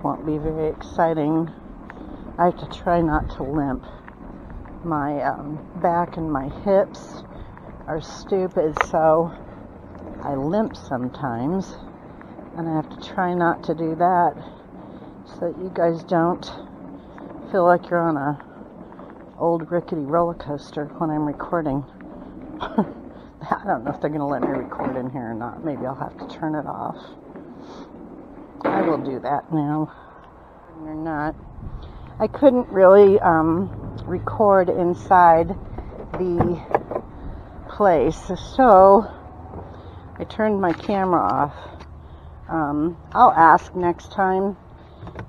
won't be very exciting. I have to try not to limp. My back and my hips are stupid, so I limp sometimes, and I have to try not to do that so that you guys don't feel like you're on a old rickety roller coaster when I'm recording. I don't know if they're going to let me record in here or not. Maybe I'll have to turn it off. I will do that now. Or not. I couldn't really record inside the place, so I turned my camera off. I'll ask next time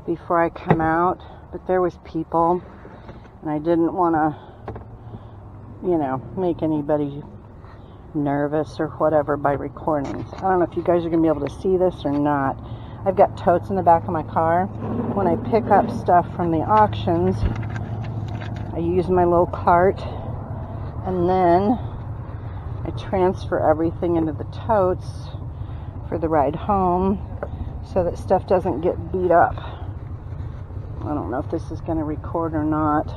before I come out, but there was people, and I didn't want to, make anybody nervous or whatever by recording. I don't know if you guys are going to be able to see this or not. I've got totes in the back of my car. When I pick up stuff from the auctions, I use my little cart, and then I transfer everything into the totes for the ride home so that stuff doesn't get beat up. I don't know if this is going to record or not.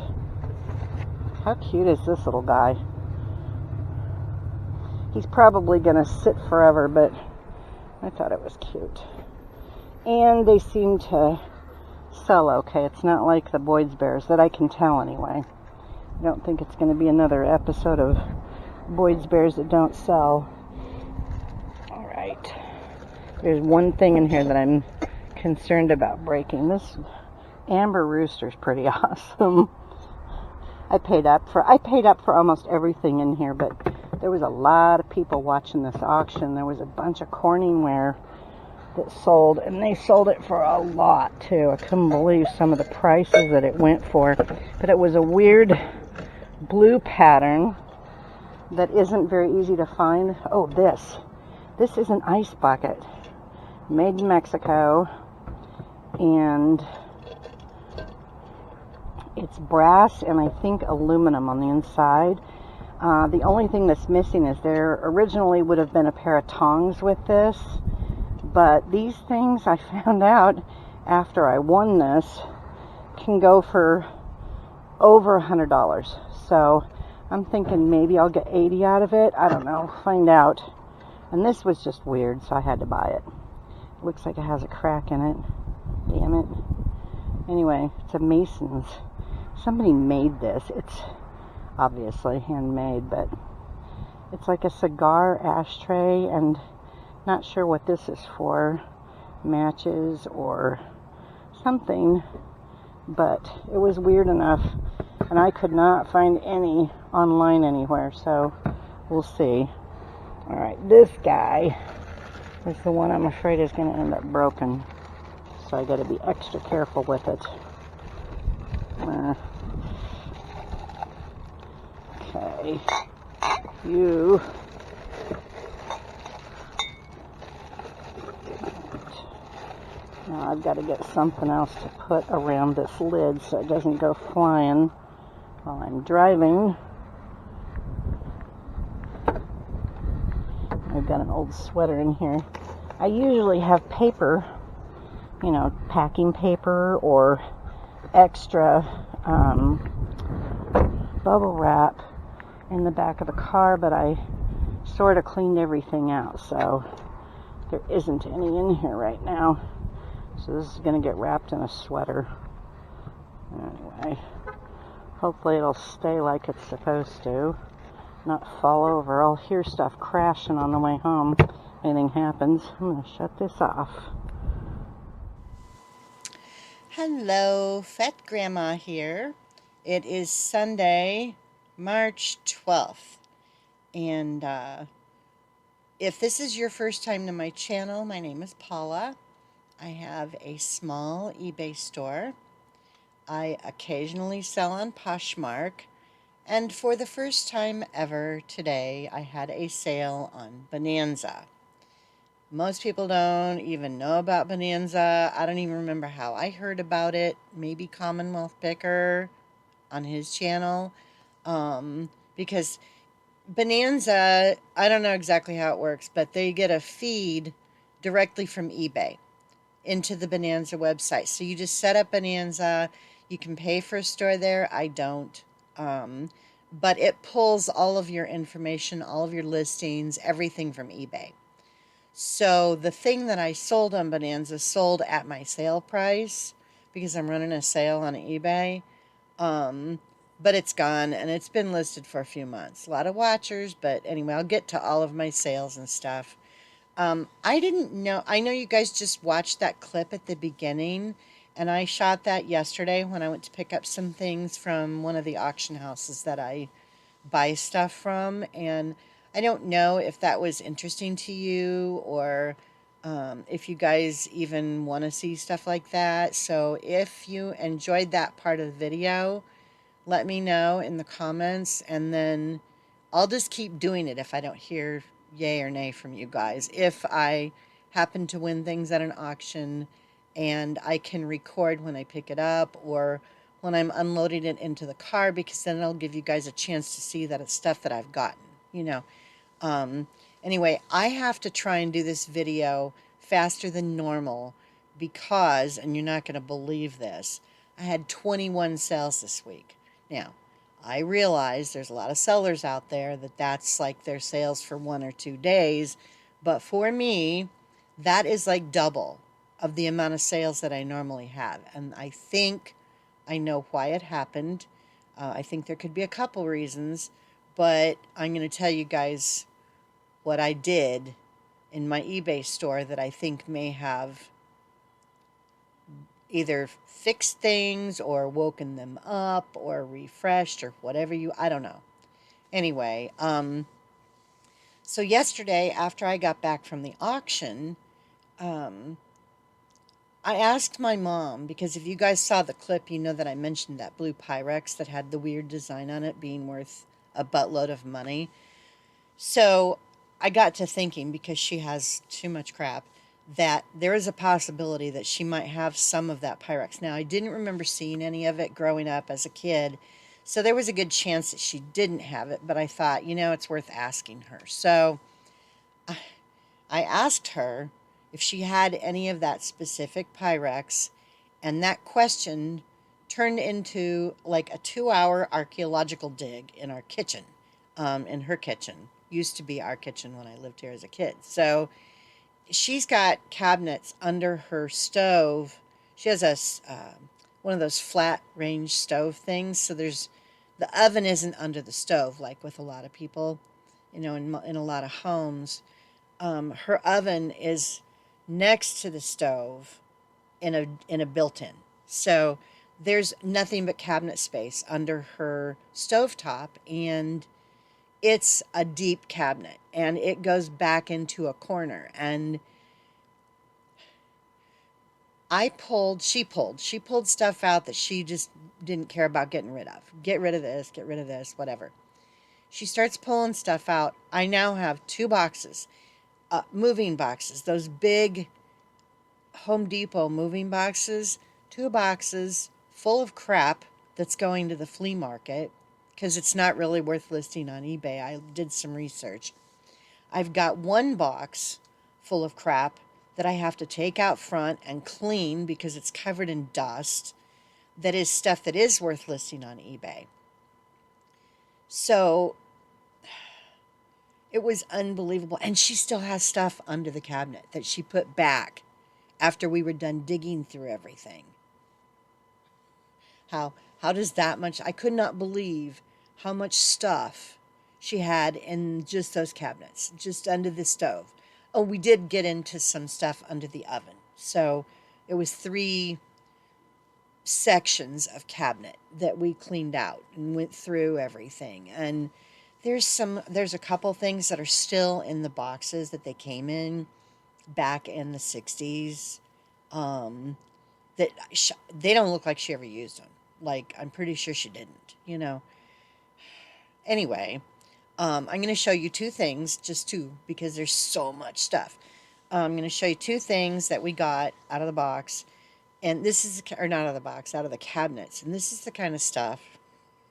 How cute is this little guy? He's probably going to sit forever, but I thought it was cute. And they seem to sell okay. It's not like the Boyd's Bears, that I can tell anyway. I don't think it's going to be another episode of Boyd's Bears that don't sell. Alright. There's one thing in here that I'm concerned about breaking. This amber rooster's pretty awesome. I paid up for almost everything in here, but there was a lot of people watching this auction. There was a bunch of Corningware that sold, and they sold it for a lot too. I couldn't believe some of the prices that it went for. But it was a weird blue pattern that isn't very easy to find. Oh, this is an ice bucket made in Mexico, and it's brass and I think aluminum on the inside. The only thing that's missing is there originally would have been a pair of tongs with this, but these things, I found out after I won this, can go for over $100. So I'm thinking maybe I'll get 80 out of it. I don't know. Find out. And this was just weird, so I had to buy it. Looks like it has a crack in it. Damn it. Anyway, it's a Mason's. Somebody made this. It's obviously handmade, but it's like a cigar ashtray, and not sure what this is for. Matches or something, but it was weird enough, and I could not find any online anywhere, so we'll see. Alright, this guy is the one I'm afraid is going to end up broken, so I got to be extra careful with it. Okay, you. Now I've got to get something else to put around this lid so it doesn't go flying while I'm driving. I've got an old sweater in here. I usually have paper, packing paper or extra bubble wrap in the back of the car, but I sort of cleaned everything out, so there isn't any in here right now. So this is going to get wrapped in a sweater. Anyway, hopefully it'll stay like it's supposed to, not fall over. I'll hear stuff crashing on the way home if anything happens. I'm going to shut this off. Hello, Fat Grandma here. It is Sunday, March 12th. And if this is your first time to my channel, my name is Paula. I have a small eBay store. I occasionally sell on Poshmark. And for the first time ever today, I had a sale on Bonanza. Most people don't even know about Bonanza. I don't even remember how I heard about it. Maybe Commonwealth Picker on his channel. Because Bonanza, I don't know exactly how it works, but they get a feed directly from eBay. into the Bonanza website. So you just set up Bonanza. You can pay for a store there. I don't. Um, but it pulls all of your information, all of your listings, everything from eBay. So the thing that I sold on Bonanza sold at my sale price because I'm running a sale on eBay. Um, but it's gone and it's been listed for a few months. A lot of watchers, but anyway, I'll get to all of my sales and stuff. I didn't know. I know you guys just watched that clip at the beginning, and I shot that yesterday when I went to pick up some things from one of the auction houses that I buy stuff from. And I don't know if that was interesting to you or if you guys even want to see stuff like that. So if you enjoyed that part of the video, let me know in the comments, and then I'll just keep doing it if I don't hear yay or nay from you guys. If I happen to win things at an auction and I can record when I pick it up or when I'm unloading it into the car, because then it'll give you guys a chance to see that it's stuff that I've gotten, you know. Um, anyway, I have to try and do this video faster than normal because, and you're not going to believe this, I had 21 sales this week. Now, I realize there's a lot of sellers out there that that's like their sales for 1 or 2 days, but for me, that is like double of the amount of sales that I normally have. And I think I know why it happened. I think there could be a couple reasons, but I'm going to tell you guys what I did in my eBay store that I think may have either fixed things or woken them up or refreshed or whatever I don't know. Anyway, so yesterday after I got back from the auction, um, I asked my mom, because if you guys saw the clip, you know that I mentioned that blue Pyrex that had the weird design on it being worth a buttload of money. So I got to thinking, because she has too much crap, that there is a possibility that she might have some of that Pyrex. Now, I didn't remember seeing any of it growing up as a kid, so there was a good chance that she didn't have it, but I thought, it's worth asking her. So I asked her if she had any of that specific Pyrex, and that question turned into like a 2-hour archaeological dig in our kitchen, in her kitchen. Used to be our kitchen when I lived here as a kid. So she's got cabinets under her stove. She has one of those flat range stove things. So the oven isn't under the stove like with a lot of people, in a lot of homes. Her oven is next to the stove in a built-in. So there's nothing but cabinet space under her stovetop, and it's a deep cabinet and it goes back into a corner. And she pulled stuff out that she just didn't care about getting rid of. Get rid of this, whatever. She starts pulling stuff out. I now have 2 boxes, moving boxes, those big Home Depot moving boxes, 2 boxes full of crap that's going to the flea market because it's not really worth listing on eBay. I did some research. I've got 1 box full of crap that I have to take out front and clean because it's covered in dust. That is stuff that is worth listing on eBay. So it was unbelievable. And she still has stuff under the cabinet that she put back after we were done digging through everything. How does that much? I could not believe how much stuff she had in just those cabinets, just under the stove. Oh, we did get into some stuff under the oven. So it was 3 sections of cabinet that we cleaned out and went through everything. And there's a couple things that are still in the boxes that they came in back in the 60s, that they don't look like she ever used them. Like, I'm pretty sure she didn't. Anyway, I'm going to show you 2 things, just 2, because there's so much stuff. I'm going to show you 2 things that we got out of the box. And this is, or not out of the box, out of the cabinets. And this is the kind of stuff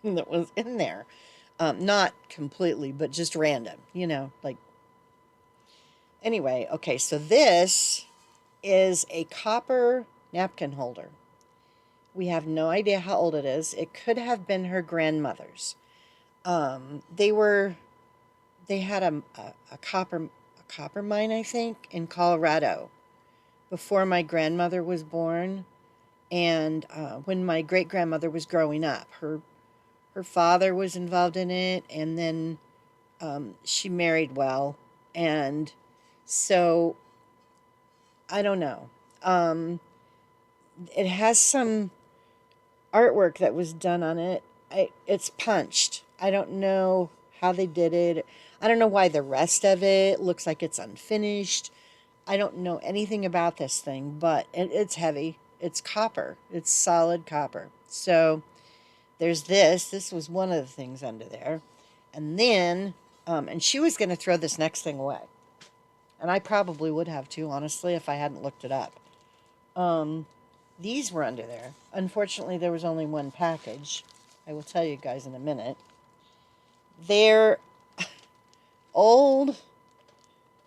that was in there. Not completely, but just random, like. Anyway, okay, so this is a copper napkin holder. We have no idea how old it is. It could have been her grandmother's. They were they had a copper mine, I think, in Colorado before my grandmother was born, and when my great grandmother was growing up, her father was involved in it, and then she married well, and so I don't know. Um, it has some artwork that was done on it. It's punched. I don't know how they did it. I don't know why the rest of it looks like it's unfinished. I don't know anything about this thing, but it's heavy. It's copper. It's solid copper. So there's this. This was one of the things under there. And then, and she was going to throw this next thing away. And I probably would have too, honestly, if I hadn't looked it up. Um, these were under there. Unfortunately, there was only one package. I will tell you guys in a minute. They're old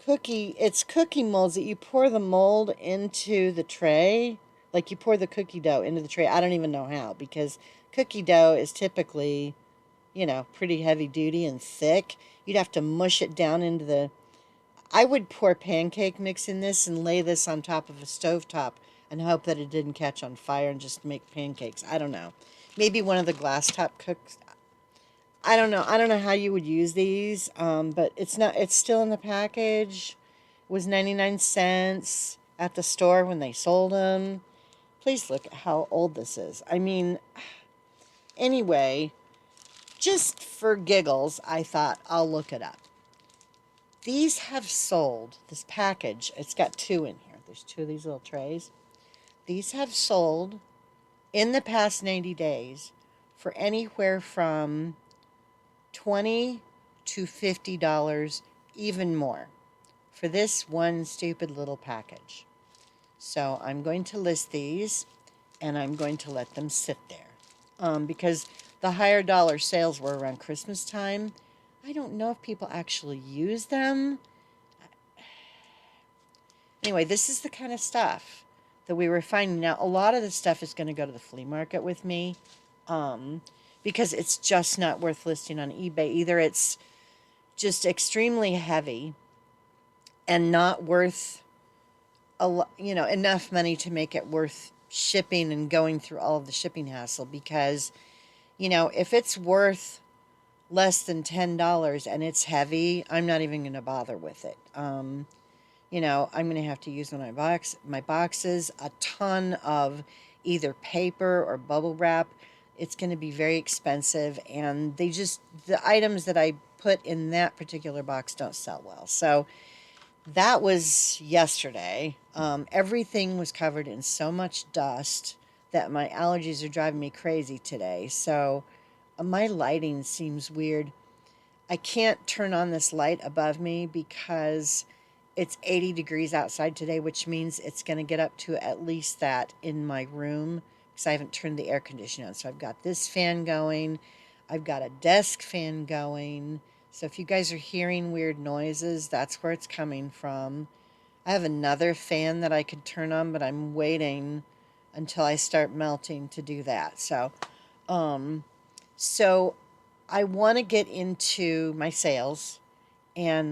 it's cookie molds that you pour the mold into the tray. Like you pour the cookie dough into the tray. I don't even know how, because cookie dough is typically, pretty heavy duty and thick. You'd have to mush it down into the... I would pour pancake mix in this and lay this on top of a stovetop and hope that it didn't catch on fire and just make pancakes. I don't know. Maybe one of the glass top cooks. I don't know. I don't know how you would use these, but it's not. It's still in the package. It was 99 cents at the store when they sold them. Please look at how old this is. I mean, anyway, just for giggles, I thought I'll look it up. These have sold, this package, it's got two in here. There's two of these little trays. These have sold in the past 90 days for anywhere from $20 to $50, even more, for this one stupid little package. So I'm going to list these, and I'm going to let them sit there. Because the higher dollar sales were around Christmas time. I don't know if people actually use them. Anyway, this is the kind of stuff that we were finding. Now, a lot of the stuff is going to go to the flea market with me. Because it's just not worth listing on eBay. Either it's just extremely heavy and not worth enough money to make it worth shipping and going through all of the shipping hassle, because if it's worth less than $10 and it's heavy, I'm not even going to bother with it. I'm going to have to use my boxes, a ton of either paper or bubble wrap. It's going to be very expensive, and the items that I put in that particular box don't sell well. So that was yesterday. Everything was covered in so much dust that my allergies are driving me crazy today. So my lighting seems weird. I can't turn on this light above me because it's 80 degrees outside today, which means it's going to get up to at least that in my room, because I haven't turned the air conditioner on. So I've got this fan going. I've got a desk fan going. So if you guys are hearing weird noises, that's where it's coming from. I have another fan that I could turn on, but I'm waiting until I start melting to do that. So I want to get into my sales and,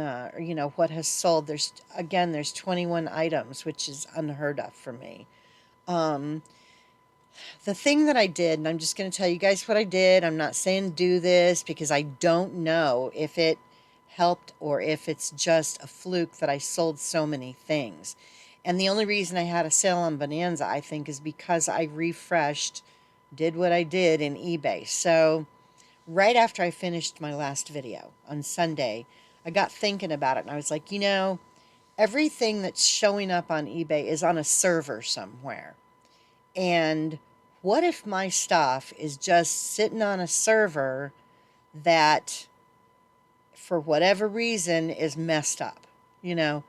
what has sold. There's 21 items, which is unheard of for me. The thing that I did, and I'm just going to tell you guys what I did. I'm not saying do this because I don't know if it helped or if it's just a fluke that I sold so many things. And the only reason I had a sale on Bonanza, I think, is because I did what I did in eBay. So right after I finished my last video on Sunday, I got thinking about it, and I was like, everything that's showing up on eBay is on a server somewhere. And what if my stuff is just sitting on a server that, for whatever reason, is messed up? I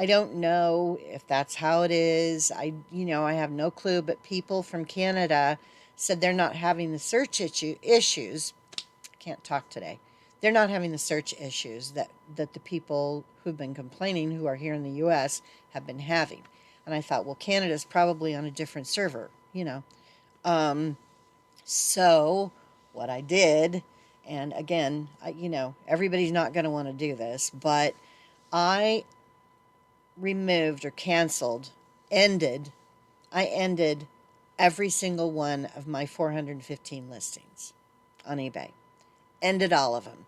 don't know if that's how it is. I have no clue, but people from Canada said they're not having the search issues. I can't talk today. they're not having the search issues that the people who've been complaining who are here in the US have been having. And I thought, well, Canada's probably on a different server, you know. Um, so what I did, and again, everybody's not going to want to do this, but I removed or canceled, ended, I ended every single one of my 415 listings on eBay. Ended all of them.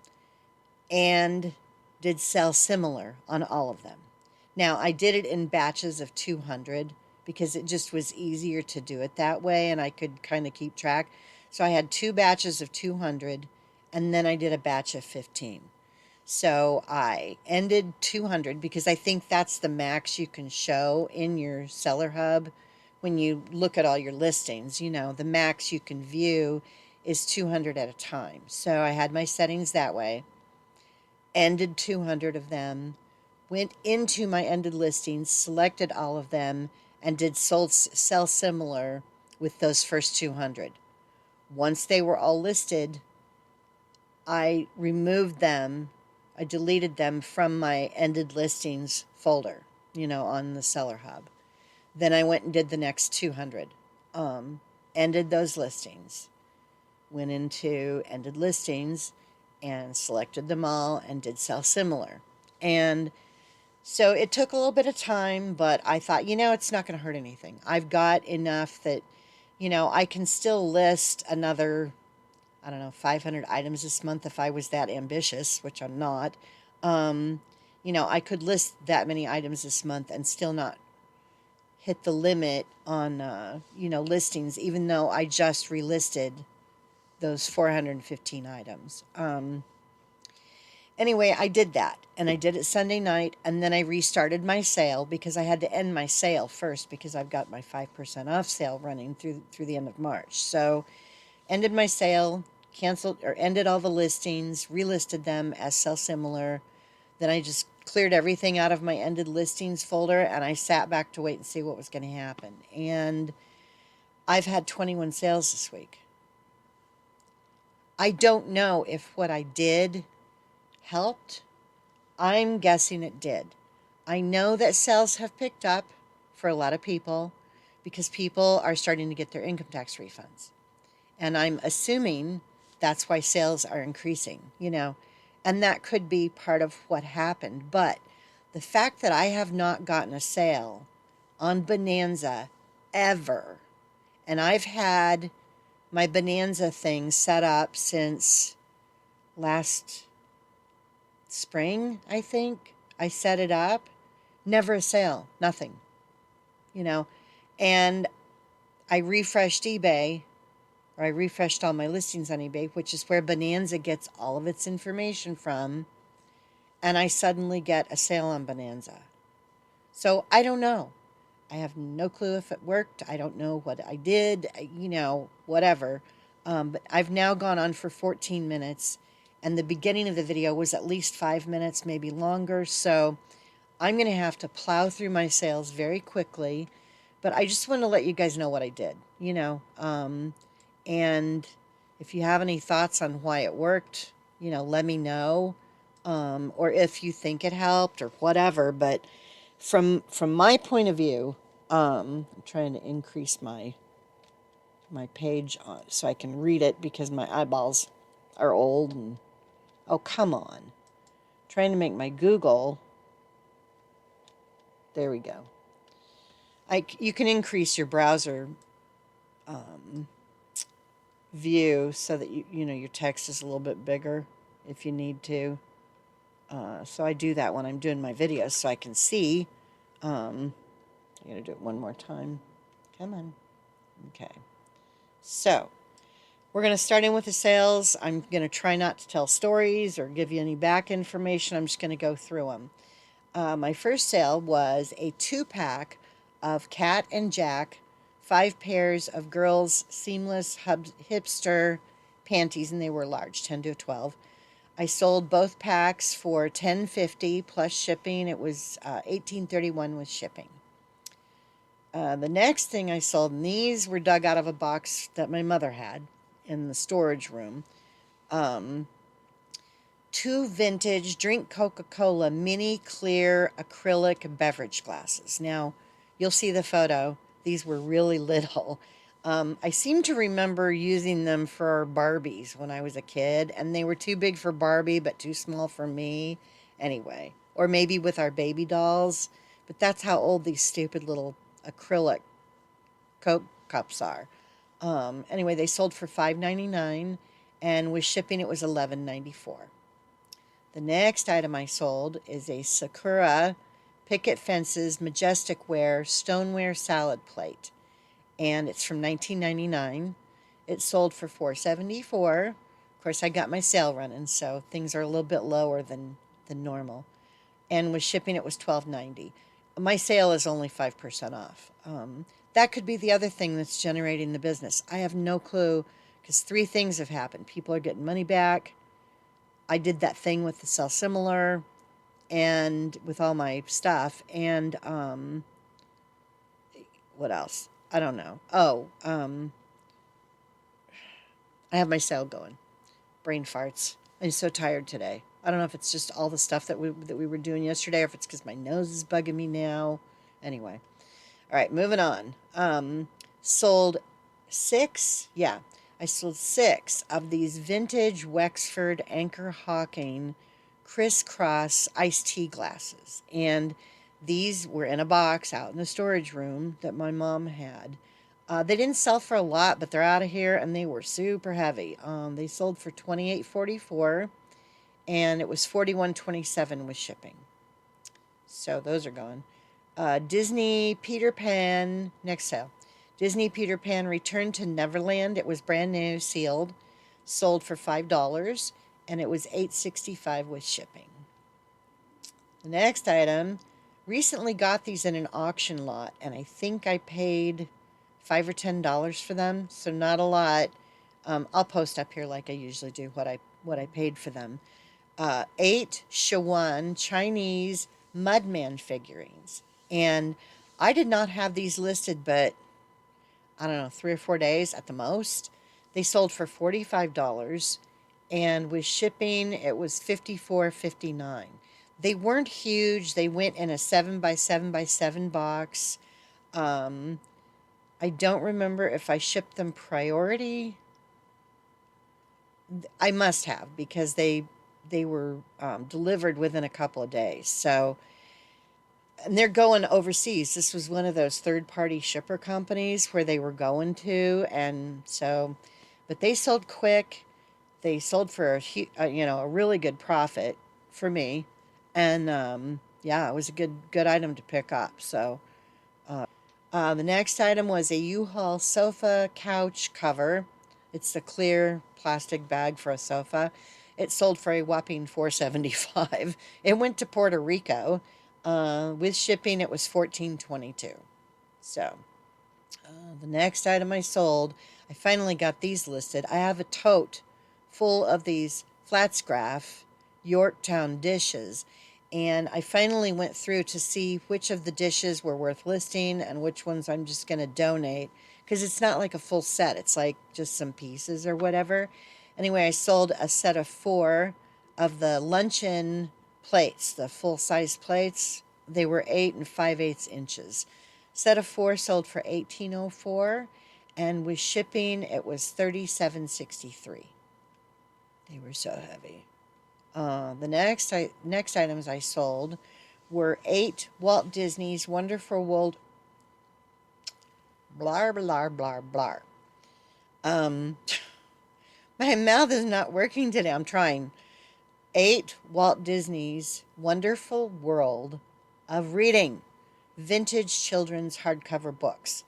And did sell similar on all of them. Now, I did it in batches of 200 because it just was easier to do it that way and I could kind of keep track. So I had 2 batches of 200 and then I did a batch of 15. So I ended 200 because I think that's the max you can show in your seller hub when you look at all your listings. The max you can view is 200 at a time. So I had my settings that way, ended 200 of them, went into my ended listings, selected all of them, and did sell similar with those first 200. Once they were all listed, I removed them. I deleted them from my ended listings folder, on the seller hub. Then I went and did the next 200. Ended those listings, went into ended listings and selected them all and did sell similar. And so it took a little bit of time, but I thought, it's not going to hurt anything. I've got enough that, I can still list another, I don't know, 500 items this month if I was that ambitious, which I'm not. I could list that many items this month and still not hit the limit on, listings, even though I just relisted those 415 items. Anyway, I did that, and I did it Sunday night, and then I restarted my sale because I had to end my sale first because I've got my 5% off sale running through the end of March. So, ended my sale, canceled or ended all the listings, relisted them as sell similar. Then I just cleared everything out of my ended listings folder, and I sat back to wait and see what was going to happen. And I've had 21 sales this week. I don't know if what I did helped. I'm guessing it did. I know that sales have picked up for a lot of people because people are starting to get their income tax refunds. And I'm assuming that's why sales are increasing, and that could be part of what happened. But the fact that I have not gotten a sale on Bonanza ever, and I've had my Bonanza thing set up since last spring, I think. I set it up. Never a sale, nothing, And I refreshed eBay, or I refreshed all my listings on eBay, which is where Bonanza gets all of its information from, and I suddenly get a sale on Bonanza. So I don't know. I have no clue if it worked. I don't know what I did, whatever. But I've now gone on for 14 minutes, and the beginning of the video was at least 5 minutes, maybe longer. So I'm going to have to plow through my sales very quickly. But I just want to let you guys know what I did, and if you have any thoughts on why it worked, let me know. Or if you think it helped or whatever. But from my point of view, I'm trying to increase my page so I can read it because my eyeballs are old. And oh, come on. Trying to make my Google. There we go. You can increase your browser view so that your text is a little bit bigger if you need to. So I do that when I'm doing my videos so I can see. I'm going to do it one more time. Come on. Okay. So we're going to start in with the sales. I'm going to try not to tell stories or give you any back information. I'm just going to go through them. My first sale was a 2-pack of Cat and Jack 5 pairs of girls' seamless hipster panties, and they were large, 10 to 12. I sold both packs for $10.50 plus shipping. It was $18.31 with shipping. The next thing I sold, and these were dug out of a box that my mother had in the storage room. 2 vintage drink Coca-Cola mini clear acrylic beverage glasses. Now, you'll see the photo. These were really little. I seem to remember using them for our Barbies when I was a kid, and they were too big for Barbie, but too small for me. Anyway, or maybe with our baby dolls. But that's how old these stupid little acrylic Coke cups are. Anyway, they sold for $5.99, and with shipping, it was $11.94. The next item I sold is a Sakura Picket Fences Majestic Wear Stoneware Salad Plate, and it's from 1999. It sold for $4.74. Of course, I got my sale running, so things are a little bit lower than normal. And with shipping, it was $12.90. My sale is only 5% off. That could be the other thing that's generating the business. I have no clue because 3 things have happened. People are getting money back. I did that thing with the sell similar and with all my stuff. And what else? I don't know. Oh, I have my sale going. Brain farts. I'm so tired today. I don't know if it's just all the stuff that we were doing yesterday, or if it's because my nose is bugging me now. Anyway, all right, moving on. Sold 6. Yeah, I sold 6 of these vintage Wexford Anchor Hawking crisscross iced tea glasses, and these were in a box out in the storage room that my mom had. They didn't sell for a lot, but they're out of here, and they were super heavy. They sold for $28.44, and it was $41.27 with shipping. So those are gone. Disney Peter Pan, next sale. Disney Peter Pan Returned to Neverland. It was brand new, sealed, sold for $5, and it was $8.65 with shipping. The next item, recently got these in an auction lot, and I think I paid $5 or $10 for them, so not a lot. I'll post up here like I usually do what I paid for them. 8 Shawan Chinese Mudman figurines, and I did not have these listed, but I don't know, 3 or 4 days at the most. They sold for $45, and with shipping, it was $54.59. They weren't huge. They went in a 7x7x7 box. I don't remember if I shipped them priority. I must have, because they were delivered within a couple of days. So, and they're going overseas. This was one of those third-party shipper companies where they were going to, and so, but they sold quick. They sold for a really good profit for me, and yeah, it was a good item to pick up. So, the next item was a U-Haul sofa couch cover. It's a clear plastic bag for a sofa. It sold for a whopping $4.75. It went to Puerto Rico. With shipping, it was $14.22. So, the next item I sold, I finally got these listed. I have a tote full of these Flatscraft Yorktown dishes, and I finally went through to see which of the dishes were worth listing and which ones I'm just going to donate, because it's not like a full set. It's like just some pieces or whatever. Anyway, I sold a set of 4 of the luncheon plates, the full-size plates. They were 8 5/8 inches. Set of 4 sold for $18.04, and with shipping, it was $37.63. They were so heavy. The next items I sold were 8 Walt Disney's Wonderful World. Blar blar blar blar. My mouth is not working today. I'm trying. 8 Walt Disney's Wonderful World of Reading vintage children's hardcover books.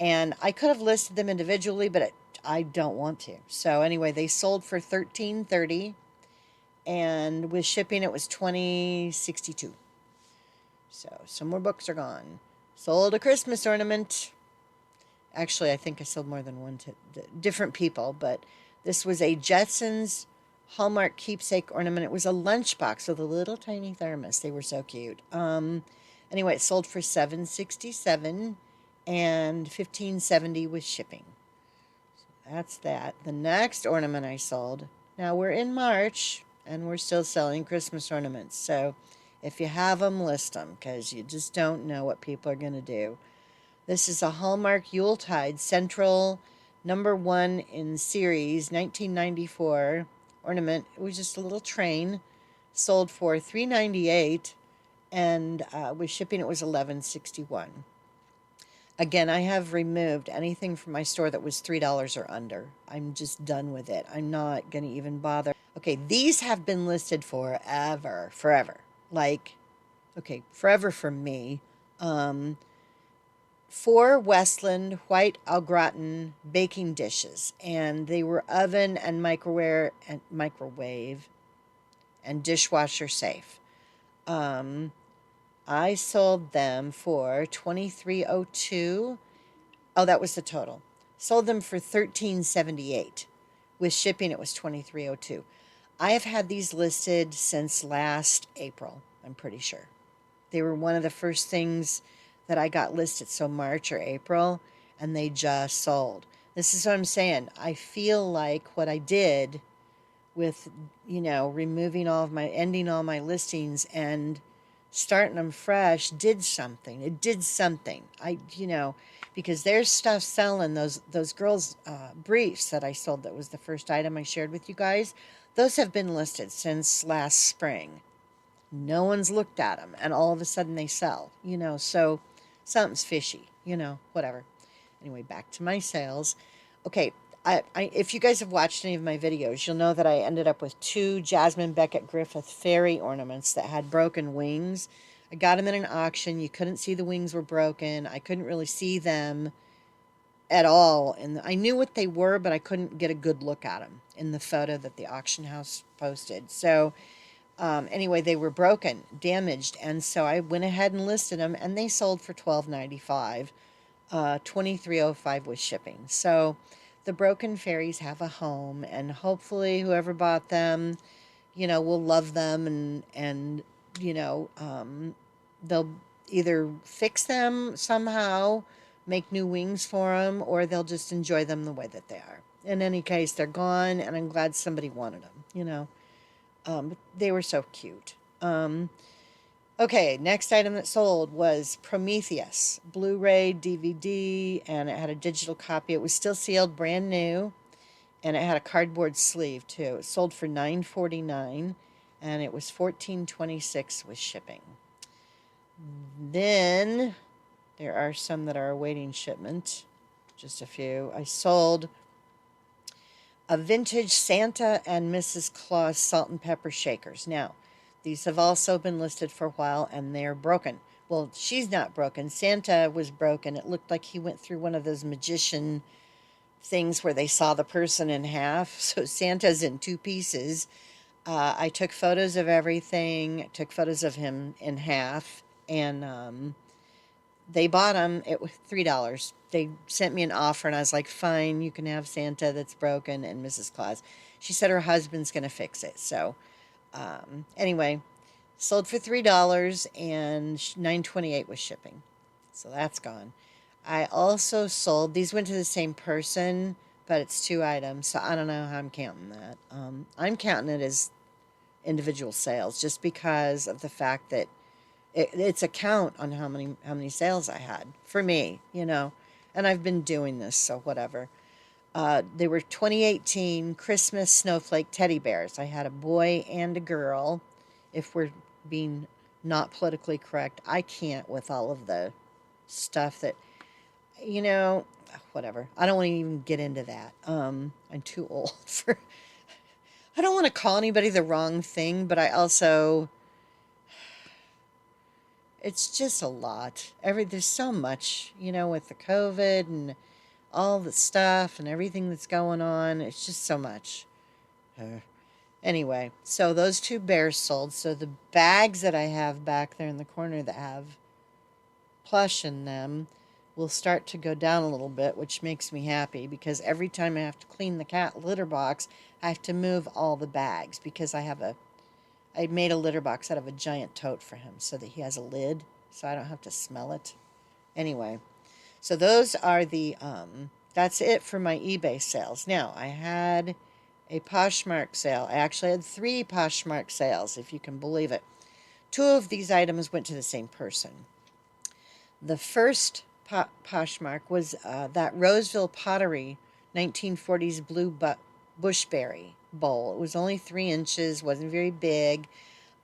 And I could have listed them individually, but I don't want to. So anyway, they sold for $13.30, and with shipping it was $20.62. So some more books are gone. Sold a Christmas ornament. Actually, I think I sold more than one to different people, but this was a Jetsons Hallmark keepsake ornament. It was a lunchbox with a little tiny thermos. They were so cute. Anyway, it sold for $7.67 and $15.70 with shipping. So that's that. The next ornament I sold. Now we're in March, and we're still selling Christmas ornaments. So if you have them, list them because you just don't know what people are going to do. This is a Hallmark Yuletide Central #1 in series 1994 ornament. It was just a little train, sold for $3.98, and with shipping it was $11.61. Again, I have removed anything from my store that was $3 or under. I'm just done with it. I'm not going to even bother. Okay, these have been listed forever, forever. Like, okay, forever for me. Um, 4 Westland white au gratin baking dishes, and they were oven and microwave and dishwasher safe. Um, I sold them for 23.02. Oh, that was the total. Sold them for 13.78. With shipping, it was 23.02. I have had these listed since last April, I'm pretty sure. They were one of the first things that I got listed, so March or April, and they just sold. This is what I'm saying. I feel like what I did with, removing ending all my listings and starting them fresh did something. It did something. Because there's stuff selling. Those girls' briefs that I sold, that was the first item I shared with you guys. Those have been listed since last spring. No one's looked at them, and all of a sudden they sell. So something's fishy. Whatever. Anyway, back to my sales. Okay, if you guys have watched any of my videos, you'll know that I ended up with 2 Jasmine Beckett Griffith fairy ornaments that had broken wings. I got them in an auction. You couldn't see the wings were broken. I couldn't really see them at all. And I knew what they were, but I couldn't get a good look at them in the photo that the auction house posted. So anyway, they were broken, damaged, and so I went ahead and listed them, and they sold for $12.95. 23.05 with shipping. So the broken fairies have a home, and hopefully whoever bought them, will love them, and they'll either fix them somehow, make new wings for them, or they'll just enjoy them the way that they are. In any case, they're gone, and I'm glad somebody wanted them. They were so cute. Okay, next item that sold was Prometheus, Blu-ray, DVD, and it had a digital copy. It was still sealed, brand new, and it had a cardboard sleeve too. It sold for $9.49, and it was $14.26 with shipping. Then there are some that are awaiting shipment, just a few. I sold a vintage Santa and Mrs. Claus salt and pepper shakers. Now, these have also been listed for a while, and they're broken. Well, she's not broken. Santa was broken. It looked like he went through one of those magician things where they saw the person in half. So Santa's in 2 pieces. I took photos of everything, took photos of him in half, and they bought them. It was $3. They sent me an offer, and I was like, fine, you can have Santa that's broken and Mrs. Claus. She said her husband's going to fix it. So anyway, sold for $3 and $9.28 with shipping. So that's gone. I also sold, these went to the same person, but it's 2 items. So I don't know how I'm counting that. I'm counting it as individual sales just because of the fact that it's a count on how many sales I had for me, and I've been doing this, so whatever. They were 2018 Christmas snowflake teddy bears. I had a boy and a girl. If we're being not politically correct, I can't with all of the stuff that, whatever. I don't want to even get into that. I'm too old for. I don't want to call anybody the wrong thing, but I also. It's just a lot. There's so much, with the COVID and all the stuff and everything that's going on. It's just so much. Anyway, so those 2 bears sold. So the bags that I have back there in the corner that have plush in them will start to go down a little bit, which makes me happy because every time I have to clean the cat litter box, I have to move all the bags because I made a litter box out of a giant tote for him so that he has a lid so I don't have to smell it. Anyway, so those are that's it for my eBay sales. Now, I had a Poshmark sale. I actually had 3 Poshmark sales, if you can believe it. 2 of these items went to the same person. The first Poshmark was that Roseville Pottery 1940s blue bushberry bowl. It was only 3 inches, wasn't very big.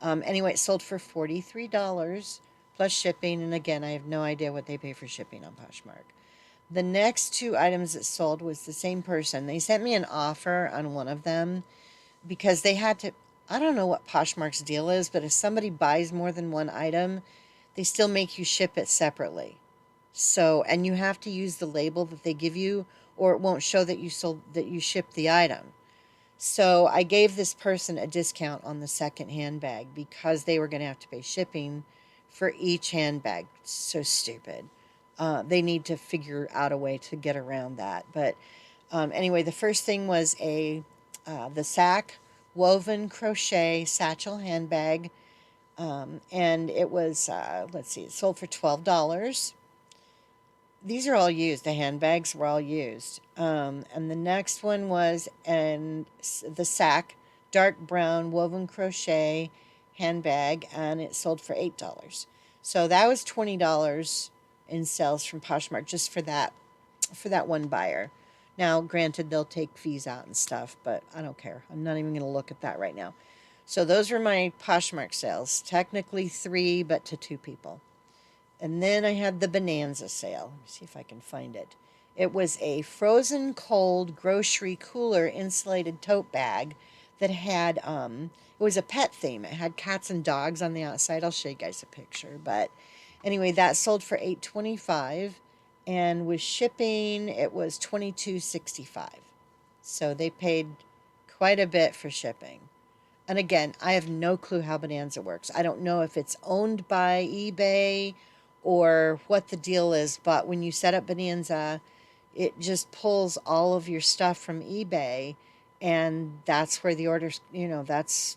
Anyway, it sold for $43 plus shipping. And again, I have no idea what they pay for shipping on Poshmark. The next 2 items that sold was the same person. They sent me an offer on one of them because they had to. I don't know what Poshmark's deal is, but if somebody buys more than one item, they still make you ship it separately. So, and you have to use the label that they give you, or it won't show that you shipped the item. So I gave this person a discount on the second handbag because they were going to have to pay shipping for each handbag. So stupid. They need to figure out a way to get around that. But anyway, the first thing was the sack woven crochet satchel handbag, and it was let's see, it sold for $12. These are all used. The handbags were all used. And the next one was the sack, dark brown woven crochet handbag, and it sold for $8. So that was $20 in sales from Poshmark just for that one buyer. Now, granted, they'll take fees out and stuff, but I don't care. I'm not even going to look at that right now. So those were my Poshmark sales. Technically 3, but to 2 people. And then I had the Bonanza sale. Let me see if I can find it. It was a frozen cold grocery cooler insulated tote bag that had it was a pet theme. It had cats and dogs on the outside. I'll show you guys a picture. But anyway, that sold for $8.25, and with shipping it was $22.65. So they paid quite a bit for shipping. And again, I have no clue how Bonanza works. I don't know if it's owned by eBay or what the deal is, but when you set up Bonanza, it just pulls all of your stuff from eBay, and that's where the orders, that's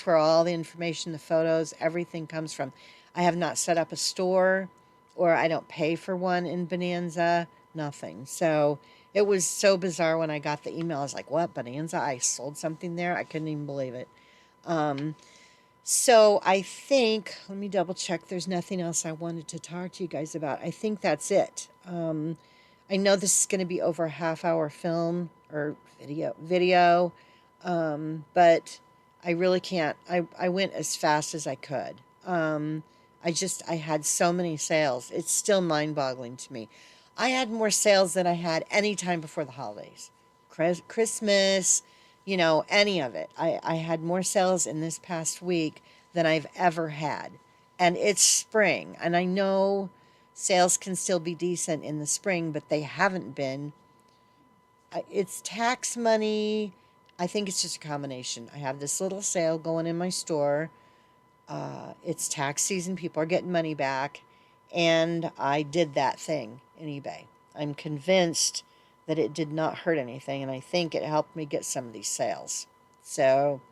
where all the information, the photos, everything comes from. I have not set up a store, or I don't pay for one in Bonanza, nothing. So it was so bizarre when I got the email. I was like, what, Bonanza? I sold something there? I couldn't even believe it. So I think, let me double check. There's nothing else I wanted to talk to you guys about. I think that's it. I know this is going to be over a half-hour film or video, but I really can't. I went as fast as I could. I had so many sales. It's still mind-boggling to me. I had more sales than I had any time before the holidays. Christmas, any of it. I had more sales in this past week than I've ever had. And it's spring. And I know sales can still be decent in the spring, but they haven't been. It's tax money. I think it's just a combination. I have this little sale going in my store. It's tax season. People are getting money back. And I did that thing in eBay. I'm convinced that it did not hurt anything, and I think it helped me get some of these sales. So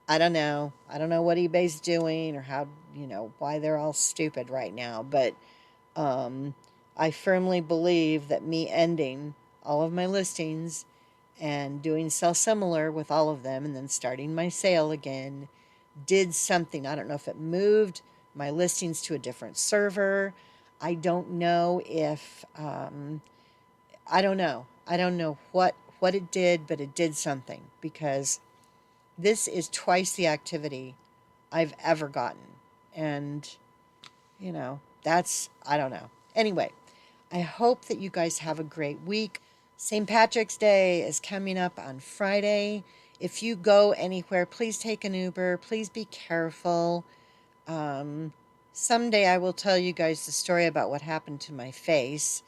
I don't know. I don't know what eBay's doing or how, why they're all stupid right now. But I firmly believe that me ending all of my listings and doing sell similar with all of them and then starting my sale again did something. I don't know if it moved my listings to a different server. I don't know if, I don't know. I don't know what it did, but it did something, because this is twice the activity I've ever gotten. And, I don't know. Anyway, I hope that you guys have a great week. St. Patrick's Day is coming up on Friday. If you go anywhere, please take an Uber. Please be careful. Someday I will tell you guys the story about what happened to my face.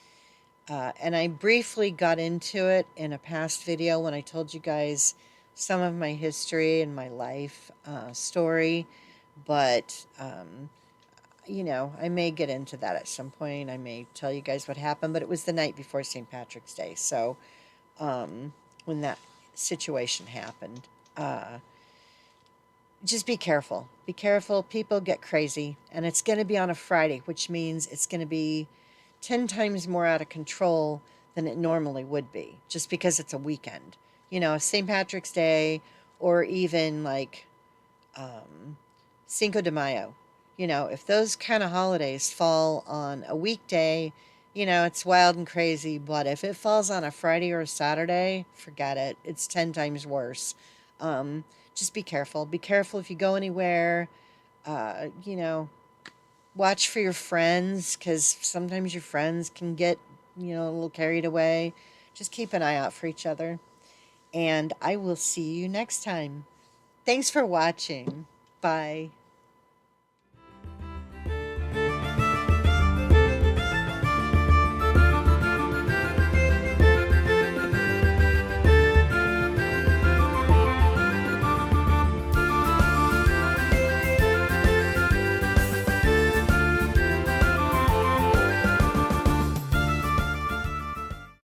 And I briefly got into it in a past video when I told you guys some of my history and my life story. But, I may get into that at some point. I may tell you guys what happened. But it was the night before St. Patrick's Day. So when that situation happened, just be careful. Be careful. People get crazy. And it's going to be on a Friday, which means it's going to be 10 times more out of control than it normally would be, just because it's a weekend. St. Patrick's Day, or even like um, Cinco de Mayo. If those kind of holidays fall on a weekday, it's wild and crazy. But if it falls on a Friday or a Saturday, forget it. It's 10 times worse. Um, just be careful. Be careful if you go anywhere. Uh, you know, Watch for your friends because sometimes your friends can get, a little carried away. Just keep an eye out for each other. And I will see you next time. Thanks for watching. Bye.